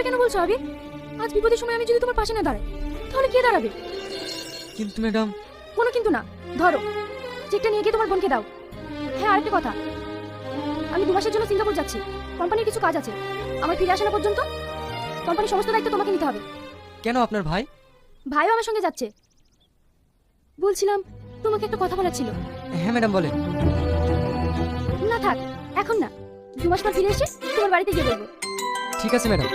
এভাবে কেন বলছো আবি? আজ বিপদের সময় আমি যদি তোমার পাশে না দাঁড়াই তাহলে কে দাঁড়াবে? কিন্তু ম্যাডাম। কোনো কিন্তু না, ধরো চেকটা নিয়ে গিয়ে তোমার বোনকে দাও। হ্যাঁ, আরেকটা কথা, আমি 2 মাসের জন্য সিঙ্গাপুর যাচ্ছি। কোম্পানির কিছু কাজ আছে, আমার ফিরে আসা না পর্যন্ত কোম্পানির সমস্ত দায়িত্ব তোমাকে নিতে হবে। কেন, আপনার ভাই? ভাইও আমার সঙ্গে যাচ্ছে। বলছিলাম তোমাকে একটা কথা বলার ছিল। হ্যাঁ ম্যাডাম, বলেন। না থাক, এখন না, 2 মাস পর ফিরে এসে তোমার বাড়িতে গিয়ে বলবো। ঠিক আছে ম্যাডাম।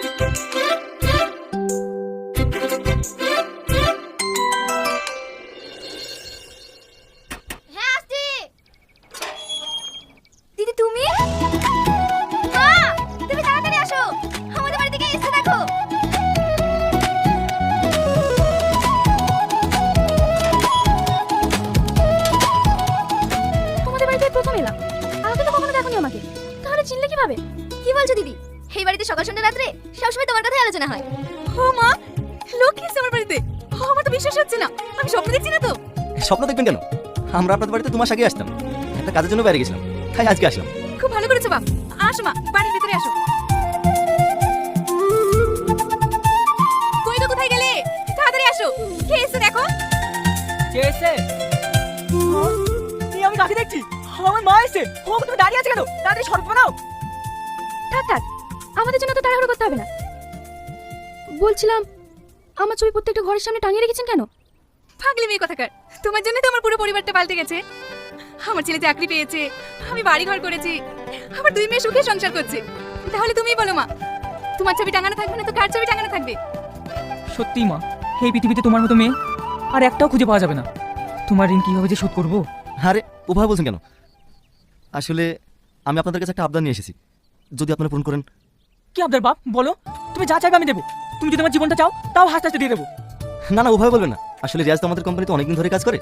হ্যাঁ, আসছি। দিদি তুমি? মা, তুমি তাড়াতাড়ি আসো, আমাদের বাড়ি থেকে এসে দেখো। তোমাদের বাড়িতে প্রথম এলাম, আগে তো কখনো দেখোনি আমাকে, তাহলে চিনলে কিভাবে? কি বলছো দিদি? এই বাড়িতে সকাল সন্ধ্যা রাত্রে সবসময় তোমার কথাই আলোচনা হয়। ও মা, লোক কি এসে আমার বাড়িতে? আমার তো বিশ্বাস হচ্ছে না, আমি স্বপ্ন দেখছি না তো। স্বপ্ন দেখবেন কেন? আমরা আপনাদের বাড়িতে 2 মাস আগে আসতাম, একটা কাজের জন্য বাইরে গেছিলাম, তাই আজকে আসলাম। খুব ভালো করেছো বাপ। আসো মা, বাড়ির ভিতরে আসো। কই গো, কোথায় গেলে? তাড়াতাড়ি আসো, কে এসে দেখো। কে এসে? আমি কাকে দেখছি? আমার মা এসে। ও, তুমি দাঁড়িয়ে আছে কেন? তাড়াতাড়ি সরব নাও। থাক থাক, আমাদের জন্য তো তাড়াহুড়ো করতে হবে না। বলছিলাম আমার ছবি প্রত্যেকটা ঘরের সামনে টাঙিয়ে রেখেছেন কেন? পাগলি মেয়ে কথাকার, তোমার জন্য তো আমার পুরো পরিবারটা পাল্টে গেছে। আমার ছেলে চাকরি পেয়েছে, আমি বাড়ি ঘর করেছি, আমার 2 মেয়ে সুখে সংসার করছে। তাহলে তুমিই বলো মা, তোমার ছবি টাঙানো থাকবে না তো কার ছবি টাঙানো থাকবে? সত্যি মা, এই পৃথিবীতে তোমার মতো মেয়ে আর একটাও খুঁজে পাওয়া যাবে না। তোমার ঋণ কিভাবে যে শোধ করবো? আরে ওভাবে বলছেন কেন? আসলে আমি আপনাদের কাছে একটা আবদার নিয়ে এসেছি, যদি আপনারা পূরণ করেন। কি আবদার বাপ, বলো। তুমি যা চাইবে আমি দেবো। তুমি যদি আমার জীবনটা চাও তাও হাসতে হাসতে দিয়ে দেবো। না না, ওভাবে বলবেন না। আসলে রিয়াজ তো আমাদের কোম্পানিতে অনেকদিন ধরে কাজ করে,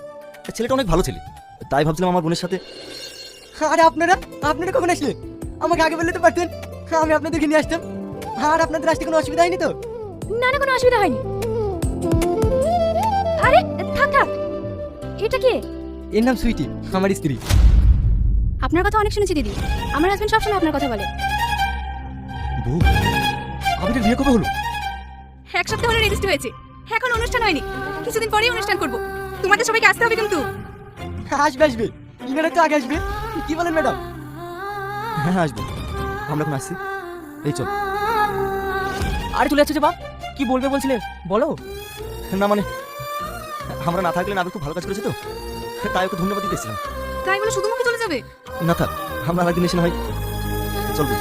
ছেলেটা অনেক ভালো ছেলে, তাই ভাবছিলাম আমার বোনের সাথে। আরে আপনারা কখন আসলে? আমাকে আগে বললে তো পারতেন, আমি আপনাদেরকে নিয়ে আসতাম। আর আপনাদের আসতে কোনো অসুবিধা হয়নি তো? না না, কোনো অসুবিধা হয়নি। আরে থাক থাক, এটা কে? এর নাম সুইটি, আমার স্ত্রী। আপনার কথা অনেক শুনেছি দিদি, আমার হাজবেন্ড সবসময় আপনার কথা বলে। বউ, আমাদের বিয়ে কবে হলো? 1 সপ্তাহ হলো রেজিস্ট্রি হয়েছে, এখন অনুষ্ঠান হয়নি, কিছুদিন পরেই অনুষ্ঠান করব। তোমাদের সবাইকে আসতে হবে কিন্তু। আসবে, ইনারা তো আগে আসবে। কি বলেন ম্যাডাম? হ্যাঁ হ্যাঁ, আসবো। আমরা এখন আসছি, এই চল। আরে চলে যাচ্ছে যে বাপ, কি বলবে বলছিলে বলো। না মানে, আমরা না থাকলে না খুব ভালো কাজ করেছে তো, তাই ওকে ধন্যবাদ দিতেছিলাম। তাই বলে শুধু মুখে চলে যাবে? না থাক, আমরা আরেকদিন এসে না হয় চলবে।